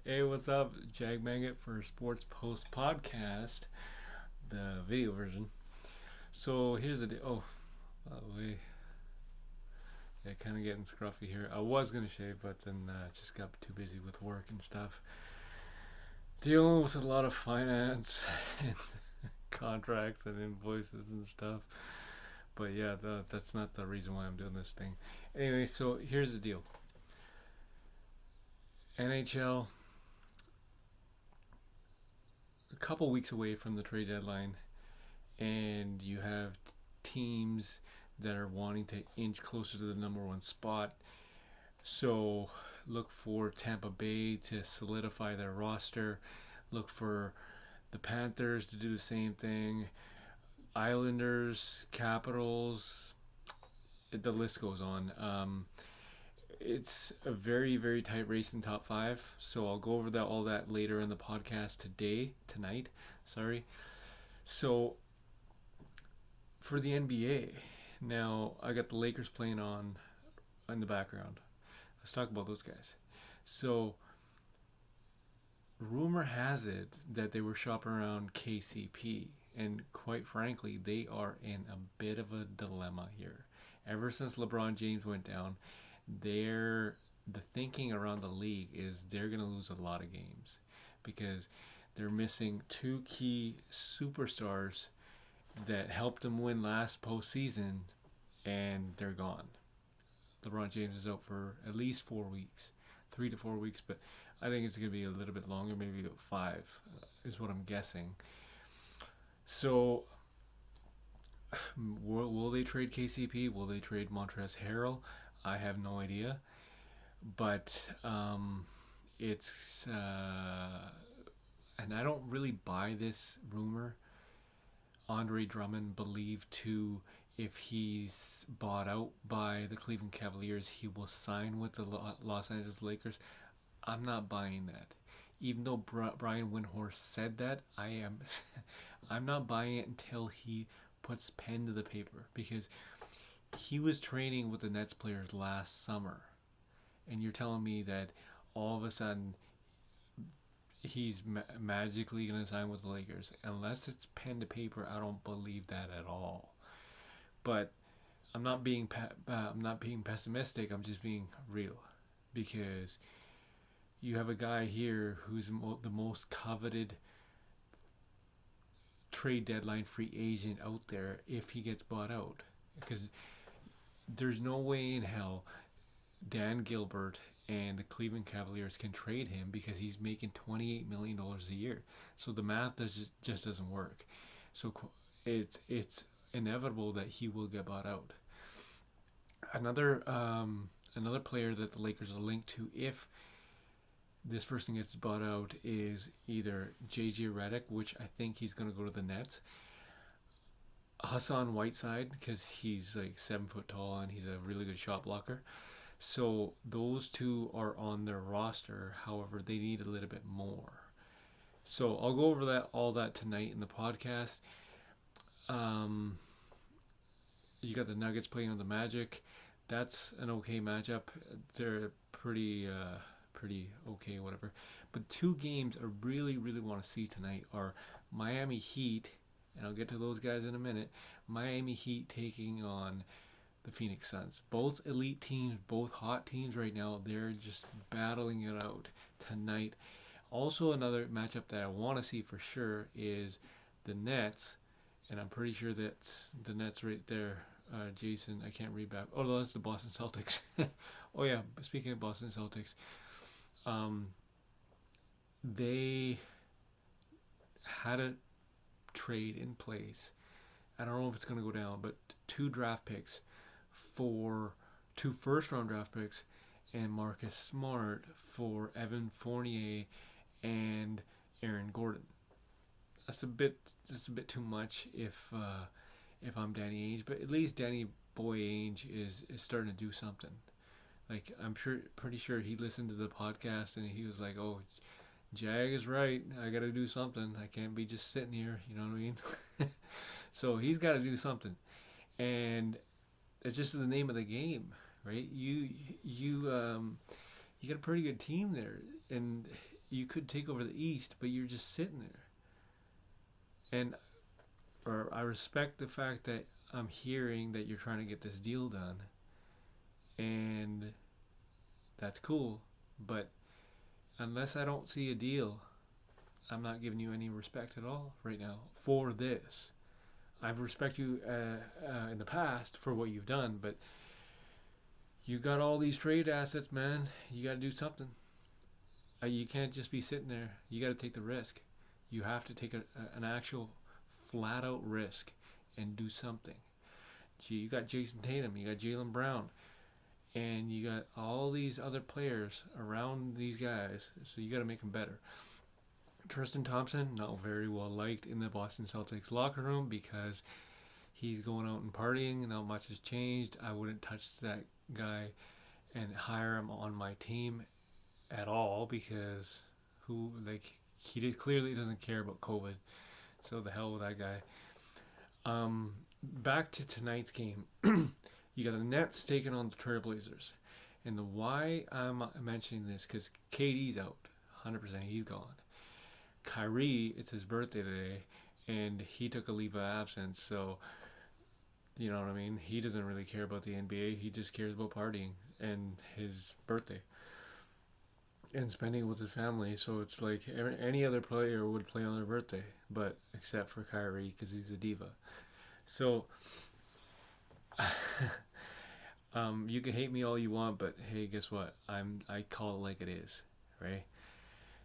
Hey, what's up? Jag Maggot for Sports Post Podcast, the video version. So here's the deal. Oh, by the way, yeah, kind of getting scruffy here. I was gonna shave, but then just got too busy with work and stuff, dealing with a lot of finance and contracts and invoices and stuff. But yeah, that's not the reason why I'm doing this thing. Anyway, so here's the deal. NHL, a couple weeks away from the trade deadline, and you have teams that are wanting to inch closer to the number one spot. So look for Tampa Bay to solidify their roster. Look for the Panthers to do the same thing. Islanders, Capitals, the list goes on. It's a very, very tight race in top five. So I'll go over all that later in the podcast tonight. Sorry. So for the NBA, now I got the Lakers playing on in the background. Let's talk about those guys. So rumor has it that they were shopping around KCP, and quite frankly, they are in a bit of a dilemma here. Ever since LeBron James went down, they're the thinking around the league is they're gonna lose a lot of games because they're missing two key superstars that helped them win last postseason, and they're gone. LeBron James is out for at least 4 weeks, 3 to 4 weeks, but I think it's going to be a little bit longer, maybe about five, is what I'm guessing. So, will they trade KCP? Will they trade Montrezl Harrell? I have no idea, but it's and I don't really buy this rumor. Andre Drummond believed to, if he's bought out by the Cleveland Cavaliers, he will sign with the Los Angeles Lakers. I'm not buying that. Even though Brian Windhorst said that, I'm not buying it until he puts pen to the paper, because he was training with the Nets players last summer, and you're telling me that all of a sudden he's magically going to sign with the Lakers. Unless it's pen to paper, I don't believe that at all. But I'm not being pessimistic. I'm just being real, because you have a guy here who's the most coveted trade deadline free agent out there if he gets bought out, because there's no way in hell Dan Gilbert and the Cleveland Cavaliers can trade him, because he's making $28 million a year. So the math just doesn't work. So it's inevitable that he will get bought out. Another player that the Lakers are linked to, if this person gets bought out, is either JJ Redick, which I think he's going to go to the Nets. Hassan Whiteside, because he's like 7 foot tall and he's a really good shot blocker. So those two are on their roster. However, they need a little bit more. So I'll go over all that tonight in the podcast. You got the Nuggets playing on the Magic. That's an okay matchup. They're pretty okay, whatever. But two games I really, really want to see tonight are Miami Heat, and I'll get to those guys in a minute. Miami Heat taking on the Phoenix Suns. Both elite teams, both hot teams right now. They're just battling it out tonight. Also, another matchup that I want to see for sure is the Nets, and I'm pretty sure that's the Nets right there. Jason, I can't read back. Oh, no, that's the Boston Celtics. Oh yeah, speaking of Boston Celtics, they had a trade in place. I don't know if it's going to go down, but two first round draft picks and Marcus Smart for Evan Fournier and Aaron Gordon. That's a bit too much if I'm Danny Ainge, but at least Danny Boy Ainge is starting to do something. Like, pretty sure he listened to the podcast and he was like, "Oh, Jag is right. I got to do something. I can't be just sitting here." You know what I mean? So he's got to do something, and it's just the name of the game, right? You got a pretty good team there, and you could take over the East, but you're just sitting there. And or I respect the fact that I'm hearing that you're trying to get this deal done, and that's cool. But unless I don't see a deal, I'm not giving you any respect at all right now for this. I respect you in the past for what you've done, but you got all these trade assets, man. You got to do something. You can't just be sitting there. You got to take the risk. You have to take an actual flat out risk and do something. Gee, you got Jason Tatum, you got Jaylen Brown, and you got all these other players around these guys, so you got to make them better. Tristan Thompson, not very well liked in the Boston Celtics locker room because he's going out and partying. Not much has changed. I wouldn't touch that guy and hire him on my team at all because he clearly doesn't care about COVID. So the hell with that guy. Back to tonight's game. You got the Nets taking on the Trailblazers. And the why I'm mentioning this, because KD's out. 100%, he's gone. Kyrie, it's his birthday today, and he took a leave of absence, so, you know what I mean? He doesn't really care about the NBA. He just cares about partying and his birthday and spending it with his family. So it's like any other player would play on their birthday, but except for Kyrie because he's a diva. So you can hate me all you want, but hey, guess what? I call it like it is, right?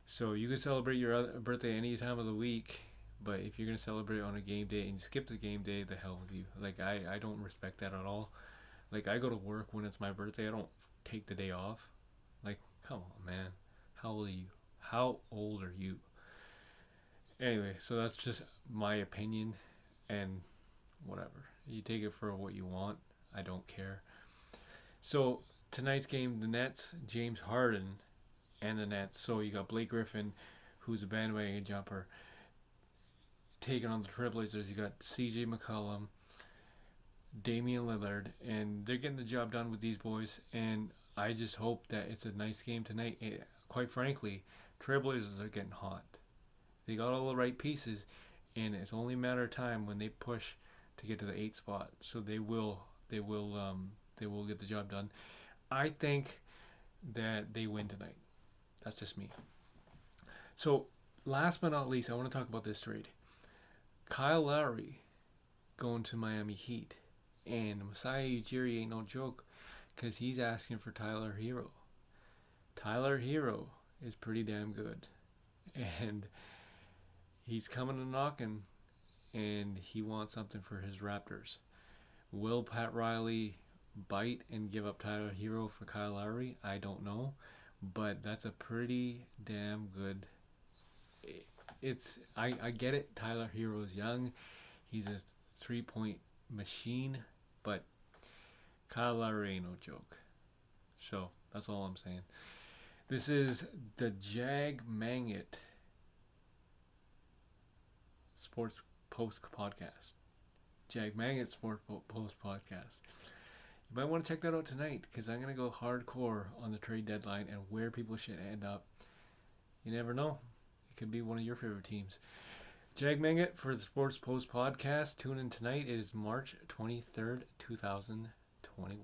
So you can celebrate your birthday any time of the week, but if you're gonna celebrate on a game day and skip the game day, the hell with you. Like I don't respect that at all. Like I go to work when it's my birthday. I don't take the day off. Like, come on, man. How old are you? How old are you? Anyway, so that's just my opinion, and whatever. You take it for what you want. I don't care. So tonight's game, the Nets, James Harden, and the Nets. So you got Blake Griffin, who's a bandwagon jumper, taking on the Trailblazers. You got CJ McCollum, Damian Lillard, and they're getting the job done with these boys. And I just hope that it's a nice game tonight. Quite frankly, Trailblazers are getting hot. They got all the right pieces, and it's only a matter of time when they push to get to the 8th spot. So they will get the job done. I think that they win tonight. That's just me. So last but not least, I want to talk about this trade. Kyle Lowry going to Miami Heat, and Masai Ujiri ain't no joke because he's asking for Tyler Hero. Tyler Hero is pretty damn good, and he's coming and knocking, and he wants something for his Raptors. Will Pat Riley bite and give up Tyler Hero for Kyle Lowry? I don't know, but that's a pretty damn good. I get it. Tyler Hero's young, he's a 3-point machine, but Kyle Lowry ain't no joke. So that's all I'm saying. This is the Jag Mangit Sports Post Podcast. Jag Mangit Sports Post Podcast. You might want to check that out tonight because I'm going to go hardcore on the trade deadline and where people should end up. You never know. It could be one of your favorite teams. Jag Mangit for the Sports Post Podcast. Tune in tonight. It is March 23rd, 2021.